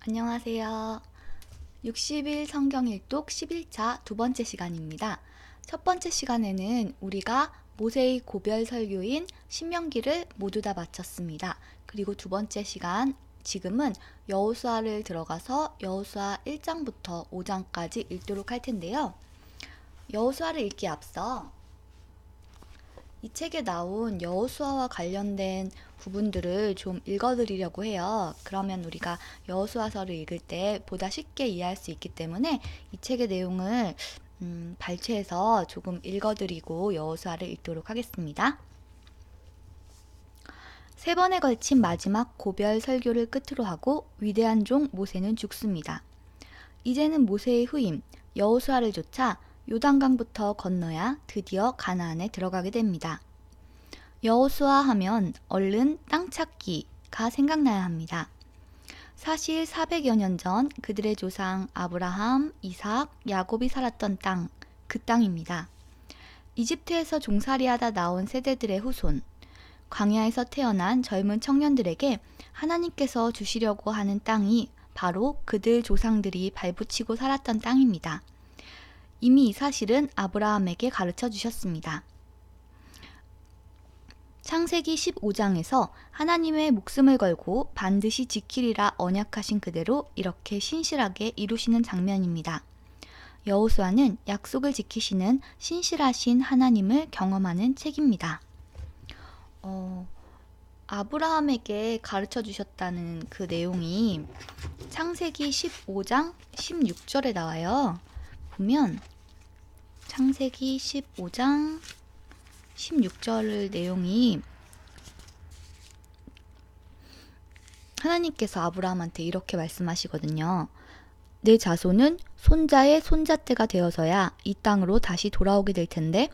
안녕하세요. 60일 성경 일독 11차 두 번째 시간입니다. 첫 번째 시간에는 우리가 모세의 고별 설교인 신명기를 모두 다 마쳤습니다. 그리고 두 번째 시간, 지금은 여호수아를 들어가서 여호수아 1장부터 5장까지 읽도록 할 텐데요. 여호수아를 읽기에 앞서 이 책에 나온 여호수아와 관련된 부분들을 좀 읽어드리려고 해요. 그러면 우리가 여호수아서를 읽을 때 보다 쉽게 이해할 수 있기 때문에 이 책의 내용을 발췌해서 조금 읽어드리고 여호수아를 읽도록 하겠습니다. 세 번에 걸친 마지막 고별 설교를 끝으로 하고 위대한 종 모세는 죽습니다. 이제는 모세의 후임 여호수아를 쫓아 요단강부터 건너야 드디어 가나안에 들어가게 됩니다. 여호수아 하면 얼른 땅 찾기가 생각나야 합니다. 사실 400여 년 전 그들의 조상 아브라함, 이삭, 야곱이 살았던 땅, 그 땅입니다. 이집트에서 종살이하다 나온 세대들의 후손, 광야에서 태어난 젊은 청년들에게 하나님께서 주시려고 하는 땅이 바로 그들 조상들이 발붙이고 살았던 땅입니다. 이미 이 사실은 아브라함에게 가르쳐 주셨습니다. 창세기 15장에서 하나님의 목숨을 걸고 반드시 지키리라 언약하신 그대로 이렇게 신실하게 이루시는 장면입니다. 여호수아는 약속을 지키시는 신실하신 하나님을 경험하는 책입니다. 아브라함에게 가르쳐 주셨다는 그 내용이 창세기 15장 16절에 나와요. 보면 창세기 15장 16절 내용이 하나님께서 아브라함한테 이렇게 말씀하시거든요. 내 자손은 손자의 손자때가 되어서야 이 땅으로 다시 돌아오게 될 텐데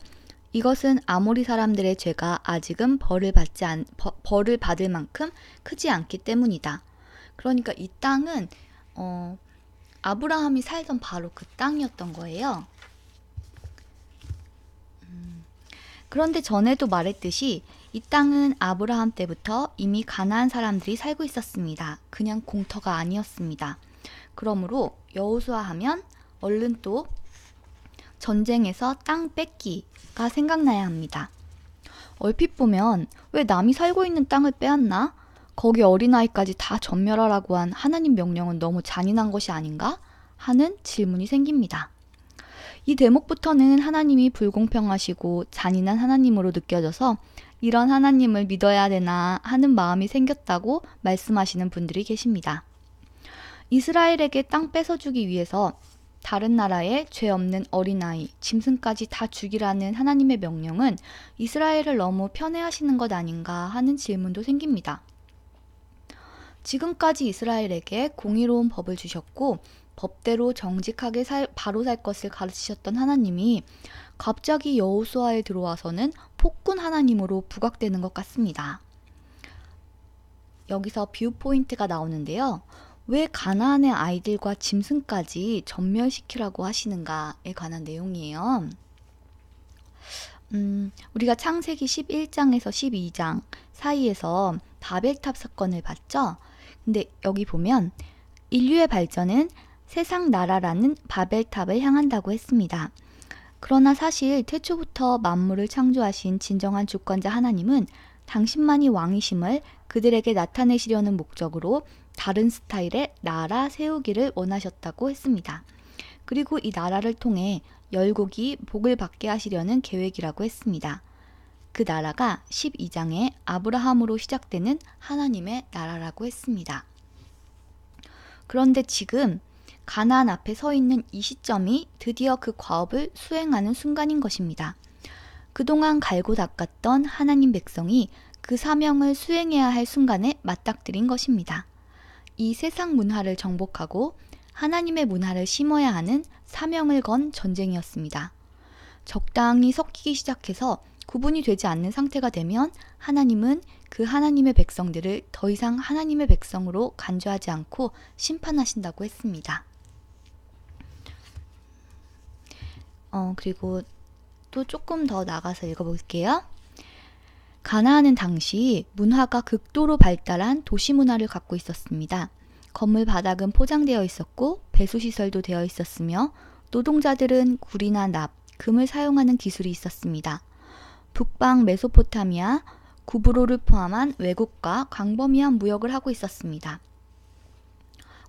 이것은 아모리 사람들의 죄가 아직은 벌을 받을 만큼 크지 않기 때문이다. 그러니까 이 땅은 아브라함이 살던 바로 그 땅이었던 거예요. 그런데 전에도 말했듯이 이 땅은 아브라함 때부터 이미 가나안 사람들이 살고 있었습니다. 그냥 공터가 아니었습니다. 그러므로 여호수아 하면 얼른 또 전쟁에서 땅 뺏기가 생각나야 합니다. 얼핏 보면 왜 남이 살고 있는 땅을 빼앗나? 거기 어린아이까지 다 전멸하라고 한 하나님 명령은 너무 잔인한 것이 아닌가? 하는 질문이 생깁니다. 이 대목부터는 하나님이 불공평하시고 잔인한 하나님으로 느껴져서 이런 하나님을 믿어야 되나 하는 마음이 생겼다고 말씀하시는 분들이 계십니다. 이스라엘에게 땅 뺏어주기 위해서 다른 나라에 죄 없는 어린아이, 짐승까지 다 죽이라는 하나님의 명령은 이스라엘을 너무 편애하시는 것 아닌가 하는 질문도 생깁니다. 지금까지 이스라엘에게 공의로운 법을 주셨고 법대로 정직하게 바로 살 것을 가르치셨던 하나님이 갑자기 여호수아에 들어와서는 폭군 하나님으로 부각되는 것 같습니다. 여기서 뷰 포인트가 나오는데요. 왜 가나안의 아이들과 짐승까지 전멸시키라고 하시는가에 관한 내용이에요. 우리가 창세기 11장에서 12장 사이에서 바벨탑 사건을 봤죠? 근데 여기 보면 인류의 발전은 세상 나라라는 바벨탑을 향한다고 했습니다. 그러나 사실 태초부터 만물을 창조하신 진정한 주권자 하나님은 당신만이 왕이심을 그들에게 나타내시려는 목적으로 다른 스타일의 나라 세우기를 원하셨다고 했습니다. 그리고 이 나라를 통해 열국이 복을 받게 하시려는 계획이라고 했습니다. 그 나라가 12장에 아브라함으로 시작되는 하나님의 나라라고 했습니다. 그런데 지금 가나안 앞에 서 있는 이 시점이 드디어 그 과업을 수행하는 순간인 것입니다. 그동안 갈고 닦았던 하나님 백성이 그 사명을 수행해야 할 순간에 맞닥뜨린 것입니다. 이 세상 문화를 정복하고 하나님의 문화를 심어야 하는 사명을 건 전쟁이었습니다. 적당히 섞이기 시작해서 구분이 되지 않는 상태가 되면 하나님은 그 하나님의 백성들을 더 이상 하나님의 백성으로 간주하지 않고 심판하신다고 했습니다. 그리고 또 조금 더 나가서 읽어볼게요. 가나안은 당시 문화가 극도로 발달한 도시 문화를 갖고 있었습니다. 건물 바닥은 포장되어 있었고 배수시설도 되어 있었으며 노동자들은 굴이나 납, 금을 사용하는 기술이 있었습니다. 북방 메소포타미아, 구브로를 포함한 외국과 광범위한 무역을 하고 있었습니다.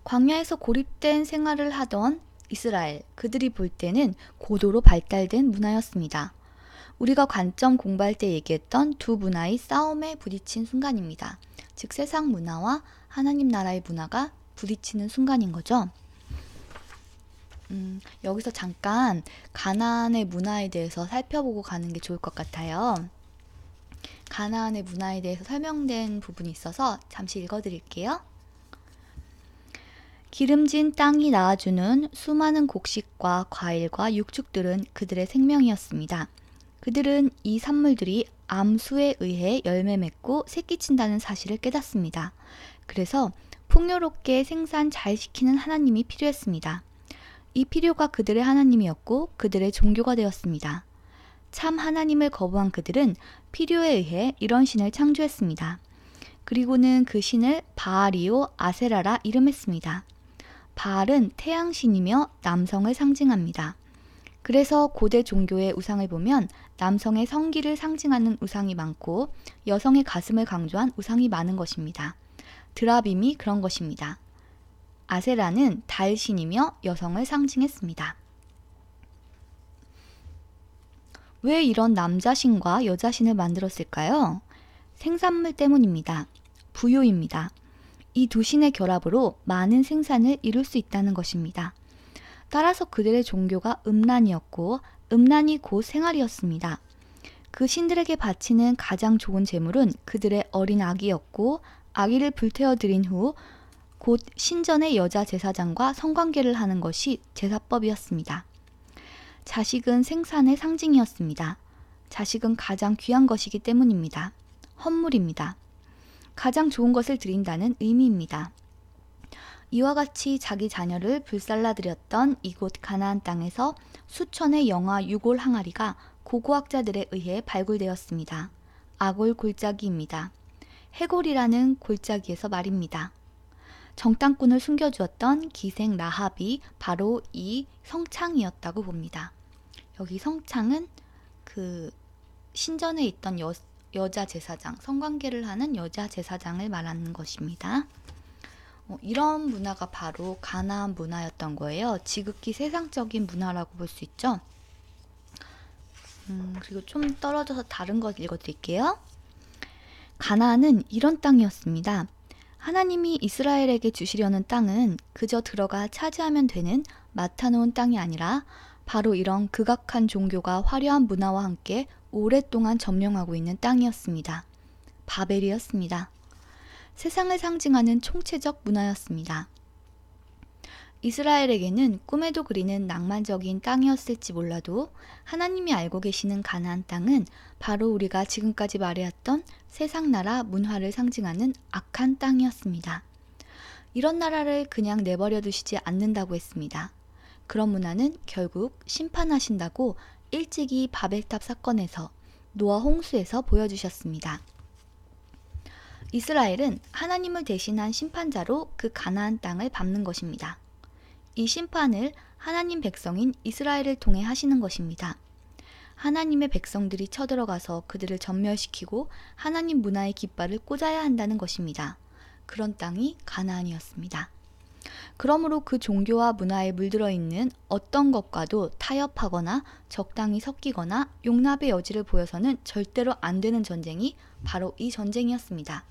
광야에서 고립된 생활을 하던 이스라엘, 그들이 볼 때는 고도로 발달된 문화였습니다. 우리가 관점 공부할 때 얘기했던 두 문화의 싸움에 부딪힌 순간입니다. 즉 세상 문화와 하나님 나라의 문화가 부딪히는 순간인 거죠. 여기서 잠깐 가나안의 문화에 대해서 살펴보고 가는 게 좋을 것 같아요. 가나안의 문화에 대해서 설명된 부분이 있어서 잠시 읽어드릴게요. 기름진 땅이 낳아주는 수많은 곡식과 과일과 육축들은 그들의 생명이었습니다. 그들은 이 산물들이 암수에 의해 열매 맺고 새끼친다는 사실을 깨닫습니다. 그래서 풍요롭게 생산 잘 시키는 하나님이 필요했습니다. 이 필요가 그들의 하나님이었고 그들의 종교가 되었습니다. 참 하나님을 거부한 그들은 필요에 의해 이런 신을 창조했습니다. 그리고는 그 신을 바알이요 아세라라 이름했습니다. 바알은 태양신이며 남성을 상징합니다. 그래서 고대 종교의 우상을 보면 남성의 성기를 상징하는 우상이 많고 여성의 가슴을 강조한 우상이 많은 것입니다. 드라빔이 그런 것입니다. 아세라는 달신이며 여성을 상징했습니다. 왜 이런 남자신과 여자신을 만들었을까요? 생산물 때문입니다. 부유입니다. 이 두 신의 결합으로 많은 생산을 이룰 수 있다는 것입니다. 따라서 그들의 종교가 음란이었고 음란이 곧 생활이었습니다. 그 신들에게 바치는 가장 좋은 제물은 그들의 어린 아기였고 아기를 불태워 드린 후 곧 신전의 여자 제사장과 성관계를 하는 것이 제사법이었습니다. 자식은 생산의 상징이었습니다. 자식은 가장 귀한 것이기 때문입니다. 헌물입니다. 가장 좋은 것을 드린다는 의미입니다. 이와 같이 자기 자녀를 불살라드렸던 이곳 가나안 땅에서 수천의 영아 유골 항아리가 고고학자들에 의해 발굴되었습니다. 아골 골짜기입니다. 해골이라는 골짜기에서 말입니다. 정탐꾼을 숨겨주었던 기생 라합이 바로 이 성창이었다고 봅니다. 여기 성창은 그 신전에 있던 여자 제사장, 성관계를 하는 여자 제사장을 말하는 것입니다. 이런 문화가 바로 가나안 문화였던 거예요. 지극히 세상적인 문화라고 볼 수 있죠. 그리고 좀 떨어져서 다른 것 읽어드릴게요. 가나안은 이런 땅이었습니다. 하나님이 이스라엘에게 주시려는 땅은 그저 들어가 차지하면 되는 맡아놓은 땅이 아니라 바로 이런 극악한 종교가 화려한 문화와 함께 오랫동안 점령하고 있는 땅이었습니다. 바벨이었습니다. 세상을 상징하는 총체적 문화였습니다. 이스라엘에게는 꿈에도 그리는 낭만적인 땅이었을지 몰라도 하나님이 알고 계시는 가나안 땅은 바로 우리가 지금까지 말해왔던 세상 나라 문화를 상징하는 악한 땅이었습니다. 이런 나라를 그냥 내버려 두시지 않는다고 했습니다. 그런 문화는 결국 심판하신다고 일찍이 바벨탑 사건에서 노아 홍수에서 보여주셨습니다. 이스라엘은 하나님을 대신한 심판자로 그 가나안 땅을 밟는 것입니다. 이 심판을 하나님 백성인 이스라엘을 통해 하시는 것입니다. 하나님의 백성들이 쳐들어가서 그들을 전멸시키고 하나님 문화의 깃발을 꽂아야 한다는 것입니다. 그런 땅이 가나안이었습니다. 그러므로 그 종교와 문화에 물들어 있는 어떤 것과도 타협하거나 적당히 섞이거나 용납의 여지를 보여서는 절대로 안 되는 전쟁이 바로 이 전쟁이었습니다.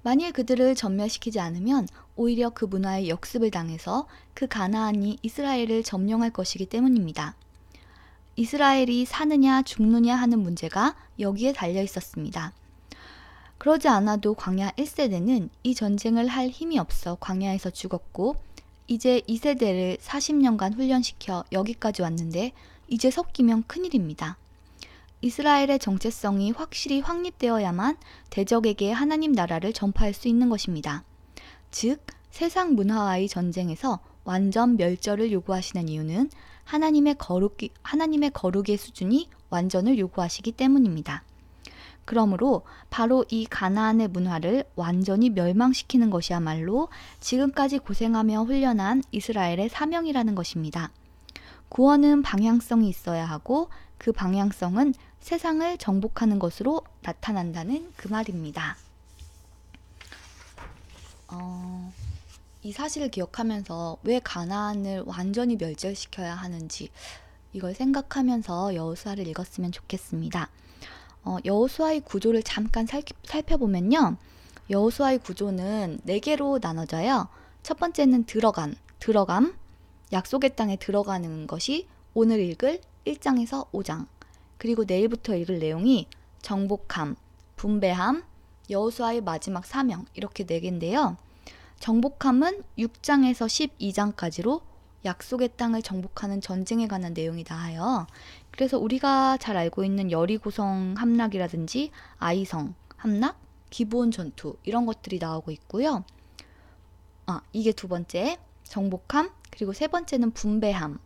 만일 그들을 전멸시키지 않으면 오히려 그 문화의 역습을 당해서 그 가나안이 이스라엘을 점령할 것이기 때문입니다. 이스라엘이 사느냐 죽느냐 하는 문제가 여기에 달려 있었습니다. 그러지 않아도 광야 1세대는 이 전쟁을 할 힘이 없어 광야에서 죽었고 이제 2세대를 40년간 훈련시켜 여기까지 왔는데 이제 섞이면 큰일입니다. 이스라엘의 정체성이 확실히 확립되어야만 대적에게 하나님 나라를 전파할 수 있는 것입니다. 즉, 세상 문화와의 전쟁에서 완전 멸절을 요구하시는 이유는 하나님의 거룩의 수준이 완전을 요구하시기 때문입니다. 그러므로 바로 이 가나안의 문화를 완전히 멸망시키는 것이야말로 지금까지 고생하며 훈련한 이스라엘의 사명이라는 것입니다. 구원은 방향성이 있어야 하고 그 방향성은 세상을 정복하는 것으로 나타난다는 그 말입니다. 이 사실을 기억하면서 왜 가나안을 완전히 멸절시켜야 하는지 이걸 생각하면서 여호수아를 읽었으면 좋겠습니다. 여호수아의 구조를 잠깐 살펴보면요. 여호수아의 구조는 4개로 나눠져요. 첫 번째는 들어감, 약속의 땅에 들어가는 것이 오늘 읽을 1장에서 5장, 그리고 내일부터 읽을 내용이 정복함, 분배함, 여호수아의 마지막 사명 이렇게 4개인데요. 정복함은 6장에서 12장까지로 약속의 땅을 정복하는 전쟁에 관한 내용이 나와요. 그래서 우리가 잘 알고 있는 여리고성 함락이라든지 아이성 함락, 기브온 전투 이런 것들이 나오고 있고요. 이게 두 번째 정복함, 그리고 세 번째는 분배함.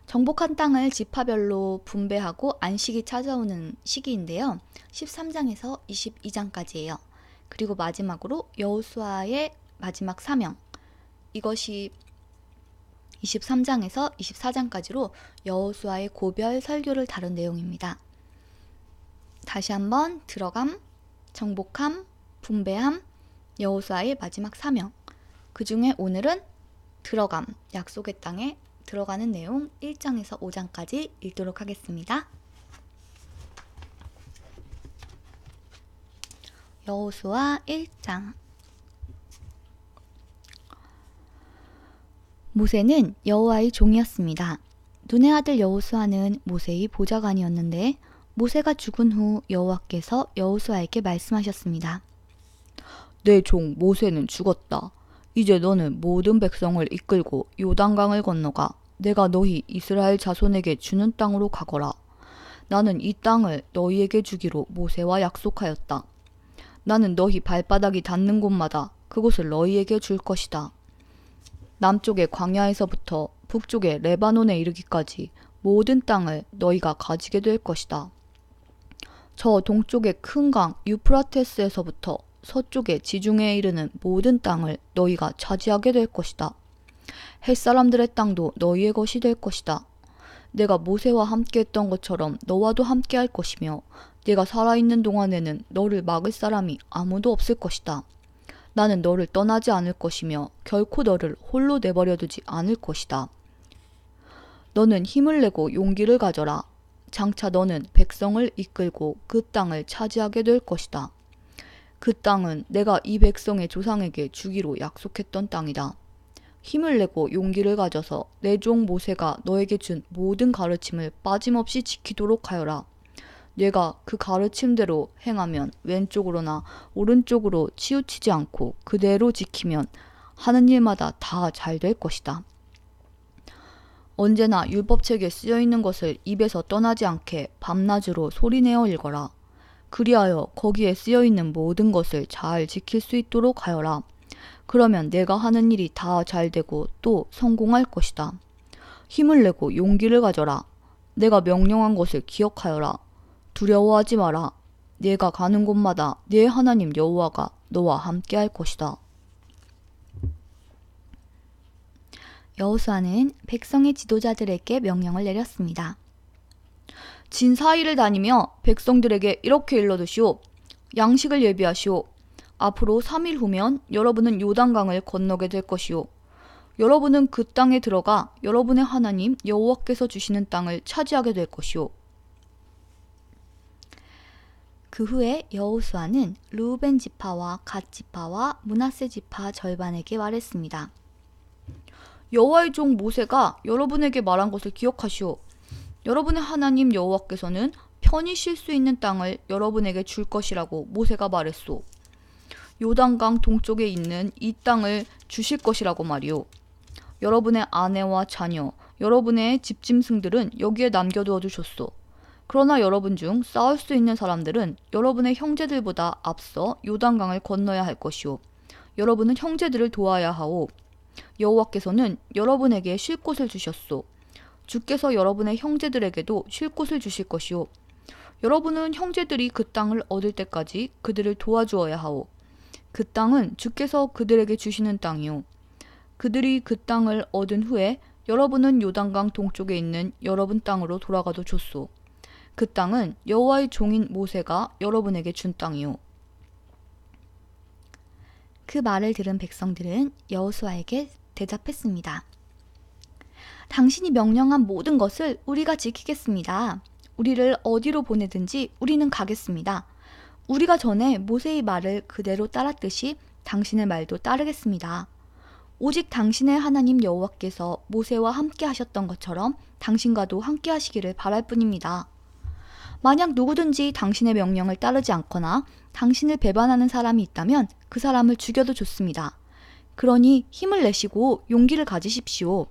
정복한 땅을 지파별로 분배하고 안식이 찾아오는 시기인데요. 13장에서 22장까지예요. 그리고 마지막으로 여호수아의 마지막 사명. 이것이 23장에서 24장까지로 여호수아의 고별 설교를 다룬 내용입니다. 다시 한번 들어감, 정복함, 분배함, 여호수아의 마지막 사명. 그 중에 오늘은 들어감, 약속의 땅에 들어가는 내용 1장에서 5장까지 읽도록 하겠습니다. 여호수아 1장. 모세는 여호와의 종이었습니다. 눈의 아들 여호수아는 모세의 보좌관이었는데 모세가 죽은 후 여호와께서 여호수아에게 말씀하셨습니다. 내 종 모세는 죽었다. 이제 너는 모든 백성을 이끌고 요단강을 건너가 내가 너희 이스라엘 자손에게 주는 땅으로 가거라. 나는 이 땅을 너희에게 주기로 모세와 약속하였다. 나는 너희 발바닥이 닿는 곳마다 그곳을 너희에게 줄 것이다. 남쪽의 광야에서부터 북쪽의 레바논에 이르기까지 모든 땅을 너희가 가지게 될 것이다. 저 동쪽의 큰 강 유프라테스에서부터 서쪽의 지중해에 이르는 모든 땅을 너희가 차지하게 될 것이다. 햇사람들의 땅도 너희의 것이 될 것이다. 내가 모세와 함께 했던 것처럼 너와도 함께 할 것이며 내가 살아있는 동안에는 너를 막을 사람이 아무도 없을 것이다. 나는 너를 떠나지 않을 것이며 결코 너를 홀로 내버려 두지 않을 것이다. 너는 힘을 내고 용기를 가져라. 장차 너는 백성을 이끌고 그 땅을 차지하게 될 것이다. 그 땅은 내가 이 백성의 조상에게 주기로 약속했던 땅이다. 힘을 내고 용기를 가져서 내 종 모세가 너에게 준 모든 가르침을 빠짐없이 지키도록 하여라. 내가 그 가르침대로 행하면 왼쪽으로나 오른쪽으로 치우치지 않고 그대로 지키면 하는 일마다 다 잘 될 것이다. 언제나 율법책에 쓰여있는 것을 입에서 떠나지 않게 밤낮으로 소리내어 읽어라. 그리하여 거기에 쓰여있는 모든 것을 잘 지킬 수 있도록 하여라. 그러면 내가 하는 일이 다 잘되고 또 성공할 것이다. 힘을 내고 용기를 가져라. 내가 명령한 것을 기억하여라. 두려워하지 마라. 내가 가는 곳마다 네 하나님 여호와가 너와 함께 할 것이다. 여호수아는 백성의 지도자들에게 명령을 내렸습니다. 진 사이를 다니며 백성들에게 이렇게 일러두시오. 양식을 예비하시오. 앞으로 3일 후면 여러분은 요단강을 건너게 될 것이오. 여러분은 그 땅에 들어가 여러분의 하나님 여호와께서 주시는 땅을 차지하게 될 것이오. 그 후에 여호수아는 르우벤 지파와 갓 지파와 므낫세 지파 절반에게 말했습니다. 여호와의 종 모세가 여러분에게 말한 것을 기억하시오. 여러분의 하나님 여호와께서는 편히 쉴 수 있는 땅을 여러분에게 줄 것이라고 모세가 말했소. 요단강 동쪽에 있는 이 땅을 주실 것이라고 말이오. 여러분의 아내와 자녀, 여러분의 집짐승들은 여기에 남겨두어 두셨소. 그러나 여러분 중 싸울 수 있는 사람들은 여러분의 형제들보다 앞서 요단강을 건너야 할 것이오. 여러분은 형제들을 도와야 하오. 여호와께서는 여러분에게 쉴 곳을 주셨소. 주께서 여러분의 형제들에게도 쉴 곳을 주실 것이오. 여러분은 형제들이 그 땅을 얻을 때까지 그들을 도와주어야 하오. 그 땅은 주께서 그들에게 주시는 땅이오. 그들이 그 땅을 얻은 후에 여러분은 요단강 동쪽에 있는 여러분 땅으로 돌아가도 좋소. 그 땅은 여호와의 종인 모세가 여러분에게 준 땅이오. 그 말을 들은 백성들은 여호수아에게 대답했습니다. 당신이 명령한 모든 것을 우리가 지키겠습니다. 우리를 어디로 보내든지 우리는 가겠습니다. 우리가 전에 모세의 말을 그대로 따랐듯이 당신의 말도 따르겠습니다. 오직 당신의 하나님 여호와께서 모세와 함께 하셨던 것처럼 당신과도 함께 하시기를 바랄 뿐입니다. 만약 누구든지 당신의 명령을 따르지 않거나 당신을 배반하는 사람이 있다면 그 사람을 죽여도 좋습니다. 그러니 힘을 내시고 용기를 가지십시오.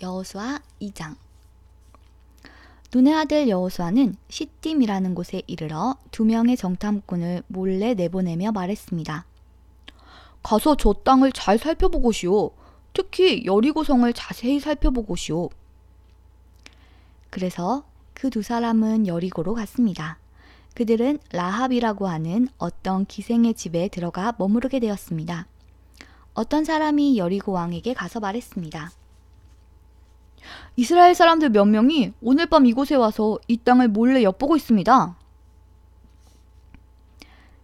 여호수아 2장. 눈의 아들 여호수아는 시딤이라는 곳에 이르러 2명의 정탐꾼을 몰래 내보내며 말했습니다. 가서 저 땅을 잘 살펴보고시오. 특히 여리고성을 자세히 살펴보고시오. 그래서 그 2사람은 여리고로 갔습니다. 그들은 라합이라고 하는 어떤 기생의 집에 들어가 머무르게 되었습니다. 어떤 사람이 여리고 왕에게 가서 말했습니다. 이스라엘 사람들 몇 명이 오늘 밤 이곳에 와서 이 땅을 몰래 엿보고 있습니다.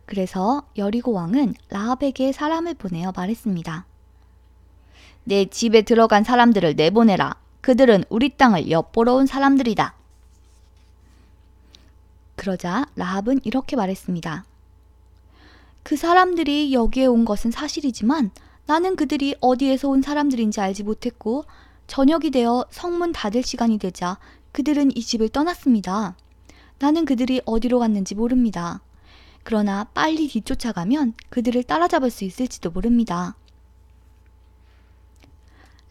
그래서 여리고 왕은 라합에게 사람을 보내어 말했습니다. 내 집에 들어간 사람들을 내보내라. 그들은 우리 땅을 엿보러 온 사람들이다. 그러자 라합은 이렇게 말했습니다. 그 사람들이 여기에 온 것은 사실이지만 나는 그들이 어디에서 온 사람들인지 알지 못했고 저녁이 되어 성문 닫을 시간이 되자 그들은 이 집을 떠났습니다. 나는 그들이 어디로 갔는지 모릅니다. 그러나 빨리 뒤쫓아가면 그들을 따라잡을 수 있을지도 모릅니다.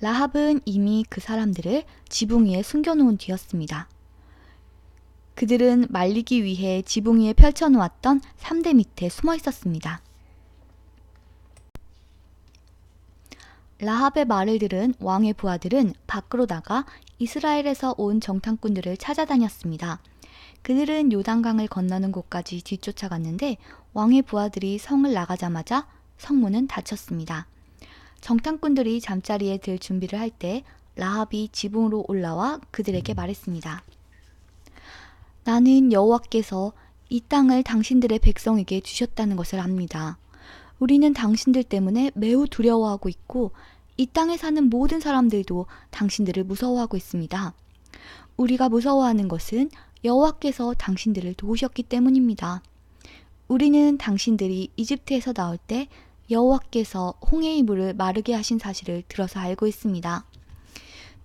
라합은 이미 그 사람들을 지붕 위에 숨겨놓은 뒤였습니다. 그들은 말리기 위해 지붕 위에 펼쳐놓았던 삼대 밑에 숨어 있었습니다. 라합의 말을 들은 왕의 부하들은 밖으로 나가 이스라엘에서 온 정탐꾼들을 찾아다녔습니다. 그들은 요단강을 건너는 곳까지 뒤쫓아갔는데 왕의 부하들이 성을 나가자마자 성문은 닫혔습니다. 정탐꾼들이 잠자리에 들 준비를 할 때 라합이 지붕으로 올라와 그들에게 말했습니다. 나는 여호와께서 이 땅을 당신들의 백성에게 주셨다는 것을 압니다. 우리는 당신들 때문에 매우 두려워하고 있고 이 땅에 사는 모든 사람들도 당신들을 무서워하고 있습니다. 우리가 무서워하는 것은 여호와께서 당신들을 도우셨기 때문입니다. 우리는 당신들이 이집트에서 나올 때 여호와께서 홍해의 물을 마르게 하신 사실을 들어서 알고 있습니다.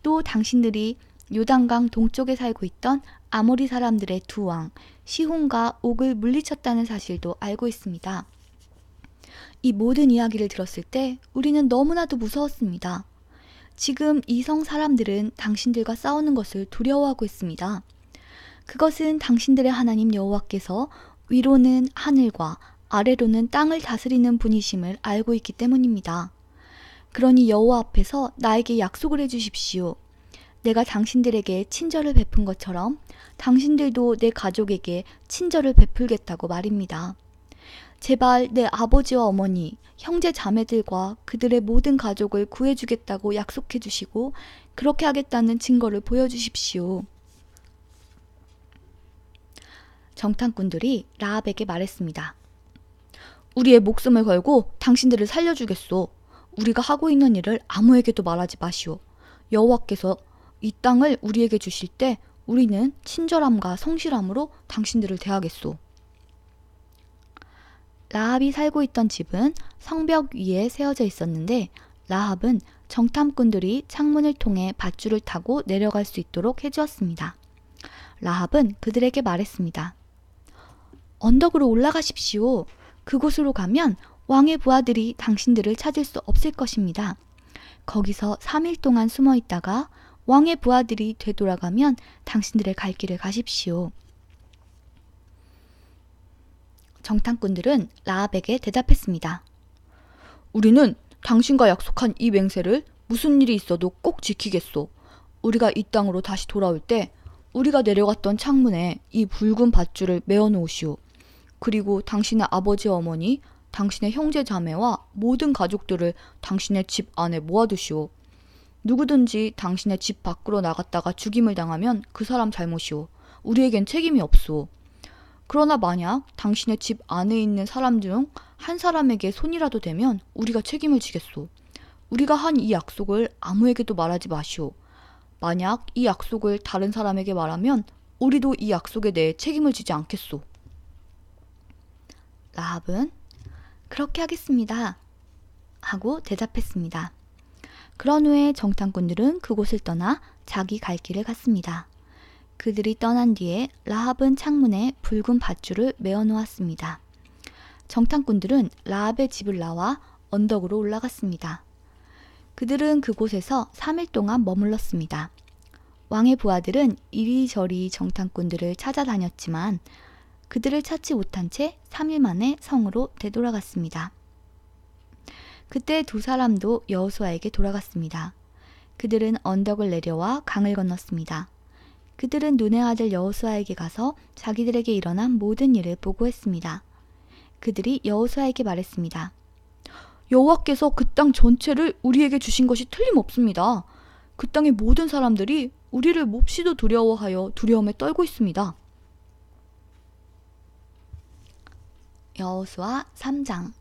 또 당신들이 요단강 동쪽에 살고 있던 아모리 사람들의 2왕 시혼과 옥을 물리쳤다는 사실도 알고 있습니다. 이 모든 이야기를 들었을 때 우리는 너무나도 무서웠습니다. 지금 이 성 사람들은 당신들과 싸우는 것을 두려워하고 있습니다. 그것은 당신들의 하나님 여호와께서 위로는 하늘과 아래로는 땅을 다스리는 분이심을 알고 있기 때문입니다. 그러니 여호와 앞에서 나에게 약속을 해주십시오. 내가 당신들에게 친절을 베푼 것처럼 당신들도 내 가족에게 친절을 베풀겠다고 말입니다. 제발 내 아버지와 어머니, 형제 자매들과 그들의 모든 가족을 구해주겠다고 약속해 주시고 그렇게 하겠다는 증거를 보여주십시오. 정탐꾼들이 라합에게 말했습니다. 우리의 목숨을 걸고 당신들을 살려주겠소. 우리가 하고 있는 일을 아무에게도 말하지 마시오. 여호와께서 이 땅을 우리에게 주실 때 우리는 친절함과 성실함으로 당신들을 대하겠소. 라합이 살고 있던 집은 성벽 위에 세워져 있었는데 라합은 정탐꾼들이 창문을 통해 밧줄을 타고 내려갈 수 있도록 해주었습니다. 라합은 그들에게 말했습니다. 언덕으로 올라가십시오. 그곳으로 가면 왕의 부하들이 당신들을 찾을 수 없을 것입니다. 거기서 3일 동안 숨어 있다가 왕의 부하들이 되돌아가면 당신들의 갈 길을 가십시오. 정탐꾼들은 라합에게 대답했습니다. 우리는 당신과 약속한 이 맹세를 무슨 일이 있어도 꼭 지키겠소. 우리가 이 땅으로 다시 돌아올 때 우리가 내려갔던 창문에 이 붉은 밧줄을 메어 놓으시오. 그리고 당신의 아버지 어머니, 당신의 형제 자매와 모든 가족들을 당신의 집 안에 모아두시오. 누구든지 당신의 집 밖으로 나갔다가 죽임을 당하면 그 사람 잘못이오. 우리에겐 책임이 없소. 그러나 만약 당신의 집 안에 있는 사람 중 한 사람에게 손이라도 대면 우리가 책임을 지겠소. 우리가 한 이 약속을 아무에게도 말하지 마시오. 만약 이 약속을 다른 사람에게 말하면 우리도 이 약속에 대해 책임을 지지 않겠소. 라합은 그렇게 하겠습니다 하고 대답했습니다. 그런 후에 정탐꾼들은 그곳을 떠나 자기 갈 길을 갔습니다. 그들이 떠난 뒤에 라합은 창문에 붉은 밧줄을 메어 놓았습니다. 정탐꾼들은 라합의 집을 나와 언덕으로 올라갔습니다. 그들은 그곳에서 3일 동안 머물렀습니다. 왕의 부하들은 이리저리 정탐꾼들을 찾아다녔지만 그들을 찾지 못한 채 3일 만에 성으로 되돌아갔습니다. 그때 두 사람도 여호수아에게 돌아갔습니다. 그들은 언덕을 내려와 강을 건넜습니다. 그들은 눈의 아들 여호수아에게 가서 자기들에게 일어난 모든 일을 보고했습니다. 그들이 여호수아에게 말했습니다. 여호와께서 그 땅 전체를 우리에게 주신 것이 틀림없습니다. 그 땅의 모든 사람들이 우리를 몹시도 두려워하여 두려움에 떨고 있습니다. 여호수아 3장.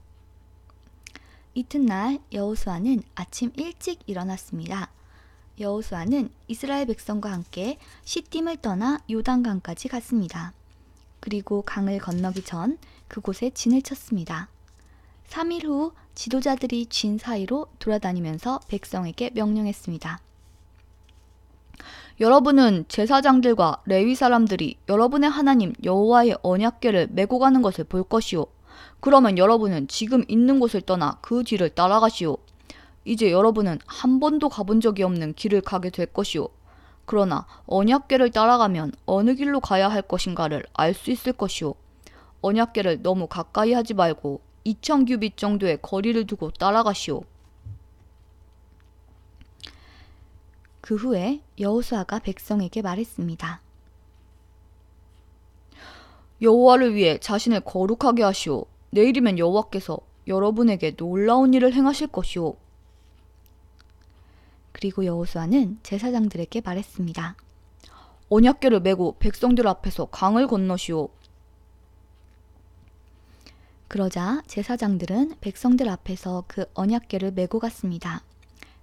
이튿날 여호수아는 아침 일찍 일어났습니다. 여호수아는 이스라엘 백성과 함께 시딤을 떠나 요단강까지 갔습니다. 그리고 강을 건너기 전 그곳에 진을 쳤습니다. 3일 후 지도자들이 진 사이로 돌아다니면서 백성에게 명령했습니다. 여러분은 제사장들과 레위 사람들이 여러분의 하나님 여호와의 언약궤를 메고 가는 것을 볼 것이요. 그러면 여러분은 지금 있는 곳을 떠나 그 뒤를 따라가시오. 이제 여러분은 한 번도 가본 적이 없는 길을 가게 될 것이오. 그러나 언약궤를 따라가면 어느 길로 가야 할 것인가를 알 수 있을 것이오. 언약궤를 너무 가까이 하지 말고 2000규빗 정도의 거리를 두고 따라가시오. 그 후에 여호수아가 백성에게 말했습니다. 여호와를 위해 자신을 거룩하게 하시오. 내일이면 여호와께서 여러분에게 놀라운 일을 행하실 것이오. 그리고 여호수아는 제사장들에게 말했습니다. 언약궤를 메고 백성들 앞에서 강을 건너시오. 그러자 제사장들은 백성들 앞에서 그 언약궤를 메고 갔습니다.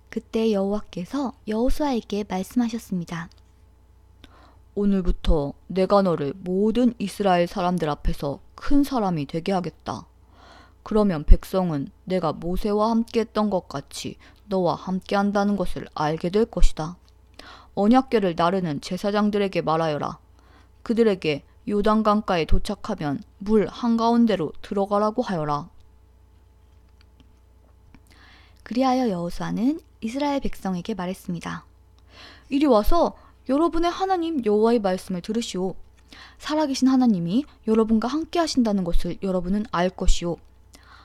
그때 여호와께서 여호수아에게 말씀하셨습니다. 오늘부터 내가 너를 모든 이스라엘 사람들 앞에서 큰 사람이 되게 하겠다. 그러면 백성은 내가 모세와 함께 했던 것 같이 너와 함께 한다는 것을 알게 될 것이다. 언약궤를 나르는 제사장들에게 말하여라. 그들에게 요단강가에 도착하면 물 한가운데로 들어가라고 하여라. 그리하여 여호수아는 이스라엘 백성에게 말했습니다. 이리 와서 여러분의 하나님 여호와의 말씀을 들으시오. 살아계신 하나님이 여러분과 함께 하신다는 것을 여러분은 알 것이오.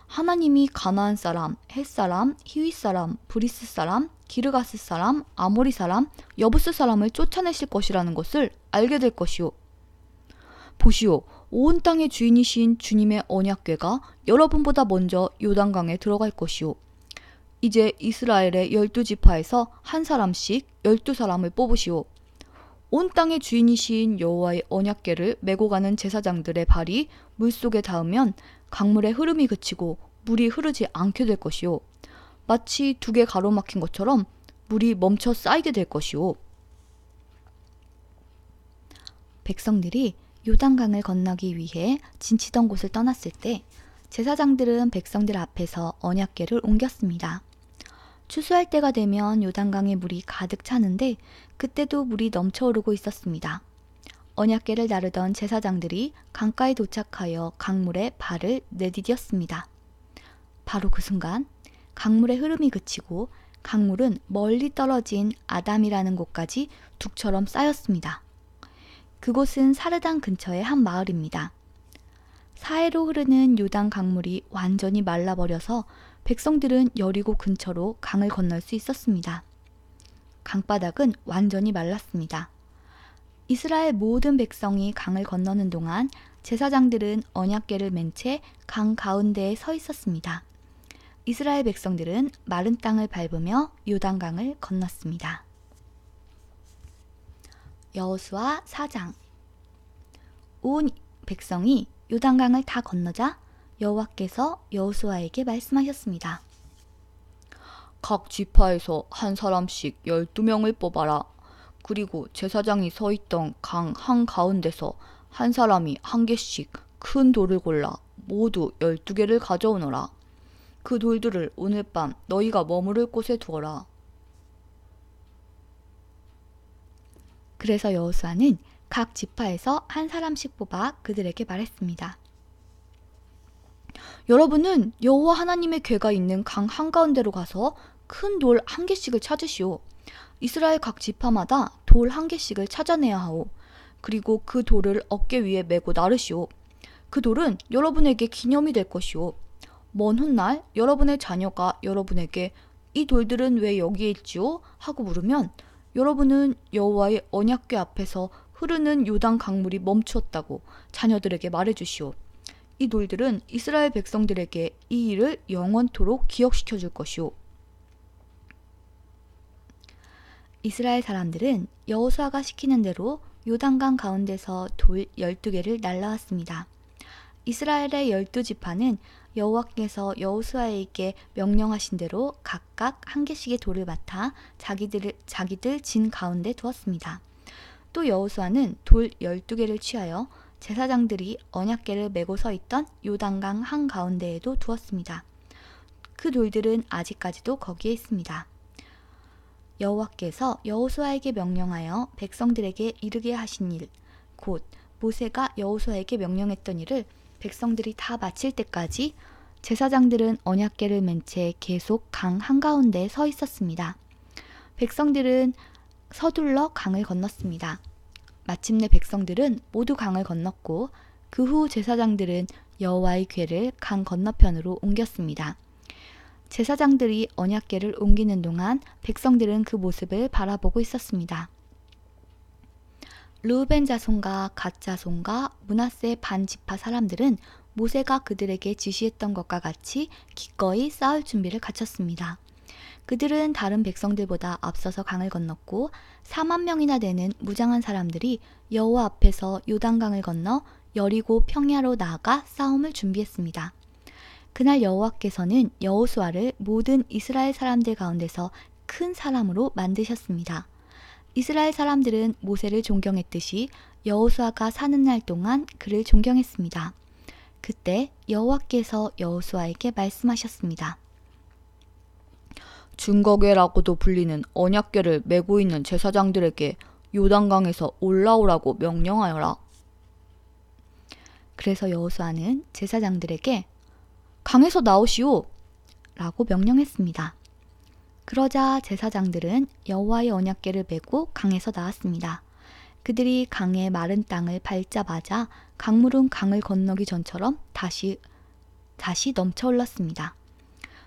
하나님이 가나안 사람, 헷 사람, 히윗 사람, 브리스 사람, 기르가스 사람, 아모리 사람, 여부스 사람을 쫓아내실 것이라는 것을 알게 될 것이오. 보시오, 온 땅의 주인이신 주님의 언약궤가 여러분보다 먼저 요단강에 들어갈 것이오. 이제 이스라엘의 12지파에서 한 사람씩 12사람을 뽑으시오. 온 땅의 주인이신 여호와의 언약궤를 메고 가는 제사장들의 발이 물속에 닿으면 강물의 흐름이 그치고 물이 흐르지 않게 될 것이오. 마치 두 개 가로막힌 것처럼 물이 멈춰 쌓이게 될 것이오. 백성들이 요단강을 건너기 위해 진치던 곳을 떠났을 때 제사장들은 백성들 앞에서 언약궤를 옮겼습니다. 추수할 때가 되면 요단강에 물이 가득 차는데 그때도 물이 넘쳐오르고 있었습니다. 언약궤를 나르던 제사장들이 강가에 도착하여 강물에 발을 내디뎠습니다. 바로 그 순간 강물의 흐름이 그치고 강물은 멀리 떨어진 아담이라는 곳까지 둑처럼 쌓였습니다. 그곳은 사르단 근처의 한 마을입니다. 사해로 흐르는 요단 강물이 완전히 말라버려서 백성들은 여리고 근처로 강을 건널 수 있었습니다. 강바닥은 완전히 말랐습니다. 이스라엘 모든 백성이 강을 건너는 동안 제사장들은 언약궤를 맨 채 강 가운데에 서 있었습니다. 이스라엘 백성들은 마른 땅을 밟으며 요단강을 건넜습니다. 여호수아 4장. 온 백성이 요단강을 다 건너자 여호와께서 여호수아에게 말씀하셨습니다. 각 지파에서 한 사람씩 12명을 뽑아라. 그리고 제사장이 서 있던 강 한가운데서 한 사람이 한 개씩 큰 돌을 골라 모두 12개를 가져오너라. 그 돌들을 오늘 밤 너희가 머무를 곳에 두어라. 그래서 여호수아는 각 지파에서 한 사람씩 뽑아 그들에게 말했습니다. 여러분은 여호와 하나님의 궤가 있는 강 한가운데로 가서 큰 돌 한 개씩을 찾으시오. 이스라엘 각 지파마다 돌 한 개씩을 찾아내야 하오. 그리고 그 돌을 어깨 위에 메고 나르시오. 그 돌은 여러분에게 기념이 될 것이오. 먼 훗날 여러분의 자녀가 여러분에게 이 돌들은 왜 여기에 있지요? 하고 물으면 여러분은 여호와의 언약궤 앞에서 흐르는 요단 강물이 멈추었다고 자녀들에게 말해주시오. 이 돌들은 이스라엘 백성들에게 이 일을 영원토록 기억시켜 줄 것이오. 이스라엘 사람들은 여호수아가 시키는 대로 요단강 가운데서 돌 12개를 날라왔습니다. 이스라엘의 12지파는 여호와께서 여호수아에게 명령하신 대로 각각 한 개씩의 돌을 맡아 자기들 진 가운데 두었습니다. 또 여호수아는 돌 12개를 취하여 제사장들이 언약궤를 메고 서 있던 요단강 한가운데에도 두었습니다. 그 돌들은 아직까지도 거기에 있습니다. 여호와께서 여호수아에게 명령하여 백성들에게 이르게 하신 일, 곧 모세가 여호수아에게 명령했던 일을 백성들이 다 마칠 때까지 제사장들은 언약궤를 맨 채 계속 강 한가운데에 서 있었습니다. 백성들은 서둘러 강을 건넜습니다. 마침내 백성들은 모두 강을 건넜고 그 후 제사장들은 여호와의 궤를 강 건너편으로 옮겼습니다. 제사장들이 언약궤를 옮기는 동안 백성들은 그 모습을 바라보고 있었습니다. 르우벤 자손과 갓 자손과 므낫세 반 지파 사람들은 모세가 그들에게 지시했던 것과 같이 기꺼이 싸울 준비를 갖췄습니다. 그들은 다른 백성들보다 앞서서 강을 건넜고 4만 명이나 되는 무장한 사람들이 여호와 앞에서 요단강을 건너 여리고 평야로 나아가 싸움을 준비했습니다. 그날 여호와께서는 여호수아를 모든 이스라엘 사람들 가운데서 큰 사람으로 만드셨습니다. 이스라엘 사람들은 모세를 존경했듯이 여호수아가 사는 날 동안 그를 존경했습니다. 그때 여호와께서 여호수아에게 말씀하셨습니다. 증거궤라고도 불리는 언약궤를 메고 있는 제사장들에게 요단강에서 올라오라고 명령하여라. 그래서 여호수아는 제사장들에게 강에서 나오시오! 라고 명령했습니다. 그러자 제사장들은 여호와의 언약궤를 메고 강에서 나왔습니다. 그들이 강의 마른 땅을 밟자마자 강물은 강을 건너기 전처럼 다시 넘쳐 흘렀습니다.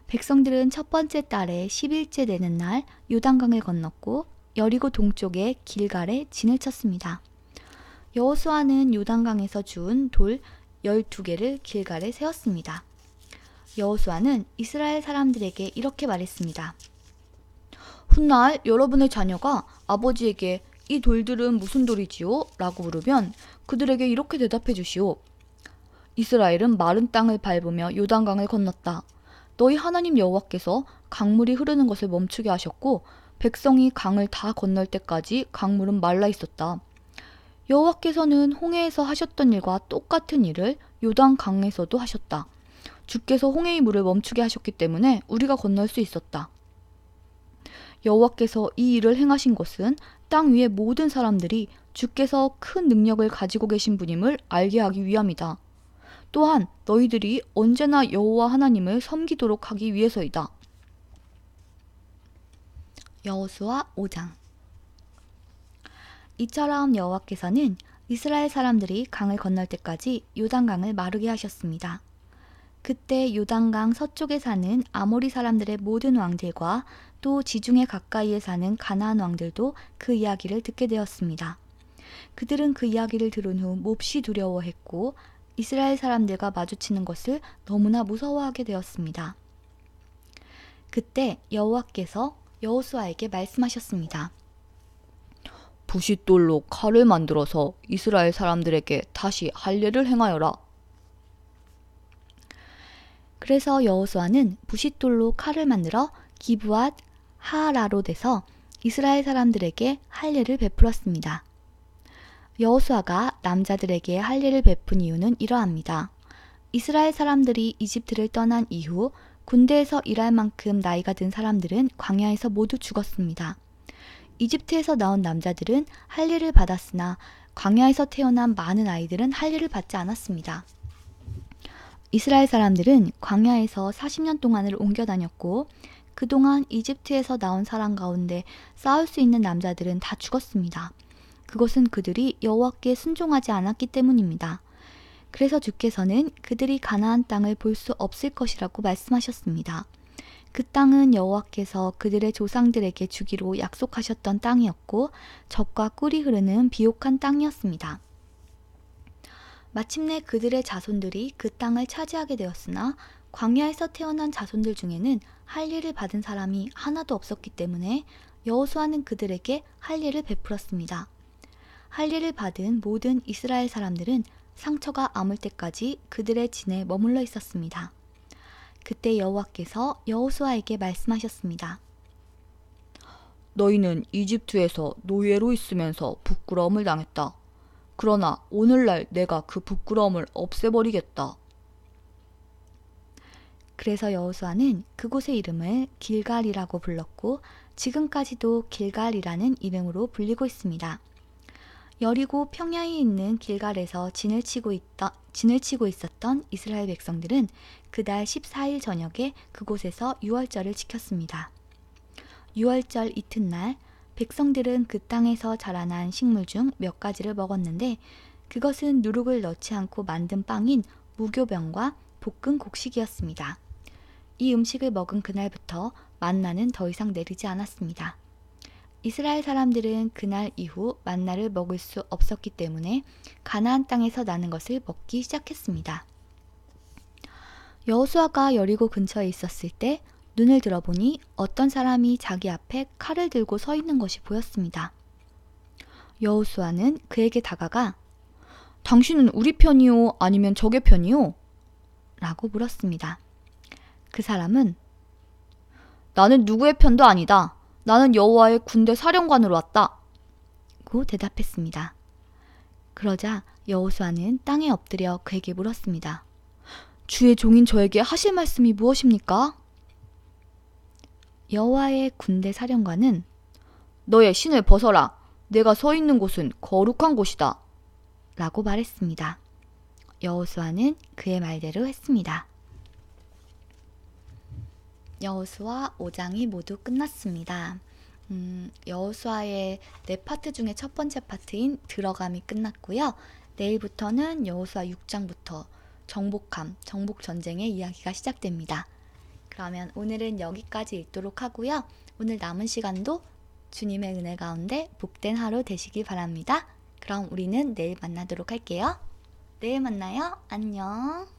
백성들은 첫 번째 달의 10일째 되는 날 요단강을 건넜고 여리고 동쪽의 길갈에 진을 쳤습니다. 여호수아는 요단강에서 주운 돌 12개를 길갈에 세웠습니다. 여호수아는 이스라엘 사람들에게 이렇게 말했습니다. 훗날 여러분의 자녀가 아버지에게 이 돌들은 무슨 돌이지요? 라고 물으면 그들에게 이렇게 대답해 주시오. 이스라엘은 마른 땅을 밟으며 요단강을 건넜다. 너희 하나님 여호와께서 강물이 흐르는 것을 멈추게 하셨고 백성이 강을 다 건널 때까지 강물은 말라 있었다. 여호와께서는 홍해에서 하셨던 일과 똑같은 일을 요단강에서도 하셨다. 주께서 홍해의 물을 멈추게 하셨기 때문에 우리가 건널 수 있었다. 여호와께서 이 일을 행하신 것은 땅 위의 모든 사람들이 주께서 큰 능력을 가지고 계신 분임을 알게 하기 위함이다. 또한 너희들이 언제나 여호와 하나님을 섬기도록 하기 위해서이다. 여호수아 5장. 이처럼 여호와께서는 이스라엘 사람들이 강을 건널 때까지 요단강을 마르게 하셨습니다. 그때 요단강 서쪽에 사는 아모리 사람들의 모든 왕들과 또 지중해 가까이에 사는 가나안 왕들도 그 이야기를 듣게 되었습니다. 그들은 그 이야기를 들은 후 몹시 두려워했고 이스라엘 사람들과 마주치는 것을 너무나 무서워하게 되었습니다. 그때 여호와께서 여호수아에게 말씀하셨습니다. 부싯돌로 칼을 만들어서 이스라엘 사람들에게 다시 할례를 행하여라. 그래서 여호수아는 부싯돌로 칼을 만들어 기브앗 하라롯에서 이스라엘 사람들에게 할례를 베풀었습니다. 여호수아가 남자들에게 할례를 베푼 이유는 이러합니다. 이스라엘 사람들이 이집트를 떠난 이후 군대에서 일할 만큼 나이가 든 사람들은 광야에서 모두 죽었습니다. 이집트에서 나온 남자들은 할례를 받았으나 광야에서 태어난 많은 아이들은 할례를 받지 않았습니다. 이스라엘 사람들은 광야에서 40년 동안을 옮겨 다녔고 그동안 이집트에서 나온 사람 가운데 싸울 수 있는 남자들은 다 죽었습니다. 그것은 그들이 여호와께 순종하지 않았기 때문입니다. 그래서 주께서는 그들이 가나안 땅을 볼 수 없을 것이라고 말씀하셨습니다. 그 땅은 여호와께서 그들의 조상들에게 주기로 약속하셨던 땅이었고 젖과 꿀이 흐르는 비옥한 땅이었습니다. 마침내 그들의 자손들이 그 땅을 차지하게 되었으나 광야에서 태어난 자손들 중에는 할례를 받은 사람이 하나도 없었기 때문에 여호수아는 그들에게 할례를 베풀었습니다. 할례를 받은 모든 이스라엘 사람들은 상처가 아물 때까지 그들의 진에 머물러 있었습니다. 그때 여호와께서 여호수아에게 말씀하셨습니다. 너희는 이집트에서 노예로 있으면서 부끄러움을 당했다. 그러나 오늘날 내가 그 부끄러움을 없애버리겠다. 그래서 여호수아는 그곳의 이름을 길갈이라고 불렀고 지금까지도 길갈이라는 이름으로 불리고 있습니다. 여리고 평야에 있는 길갈에서 진을 치고 있었던 이스라엘 백성들은 그달 14일 저녁에 그곳에서 유월절을 지켰습니다. 유월절 이튿날 백성들은 그 땅에서 자라난 식물 중 몇 가지를 먹었는데 그것은 누룩을 넣지 않고 만든 빵인 무교병과 볶은 곡식이었습니다. 이 음식을 먹은 그날부터 만나는 더 이상 내리지 않았습니다. 이스라엘 사람들은 그날 이후 만나를 먹을 수 없었기 때문에 가나안 땅에서 나는 것을 먹기 시작했습니다. 여호수아가 여리고 근처에 있었을 때 눈을 들어보니 어떤 사람이 자기 앞에 칼을 들고 서 있는 것이 보였습니다. 여호수아는 그에게 다가가 당신은 우리 편이요? 아니면 적의 편이요? 라고 물었습니다. 그 사람은 나는 누구의 편도 아니다. 나는 여호와의 군대 사령관으로 왔다. 고 대답했습니다. 그러자 여호수아는 땅에 엎드려 그에게 물었습니다. 주의 종인 저에게 하실 말씀이 무엇입니까? 여호와의 군대 사령관은 너의 신을 벗어라. 내가 서 있는 곳은 거룩한 곳이다. 라고 말했습니다. 여호수아는 그의 말대로 했습니다. 여호수아 5장이 모두 끝났습니다. 여호수아의 네 파트 중에 첫 번째 파트인 들어감이 끝났고요. 내일부터는 여호수아 6장부터 정복 전쟁의 이야기가 시작됩니다. 그러면 오늘은 여기까지 읽도록 하고요. 오늘 남은 시간도 주님의 은혜 가운데 복된 하루 되시길 바랍니다. 그럼 우리는 내일 만나도록 할게요. 내일 만나요. 안녕.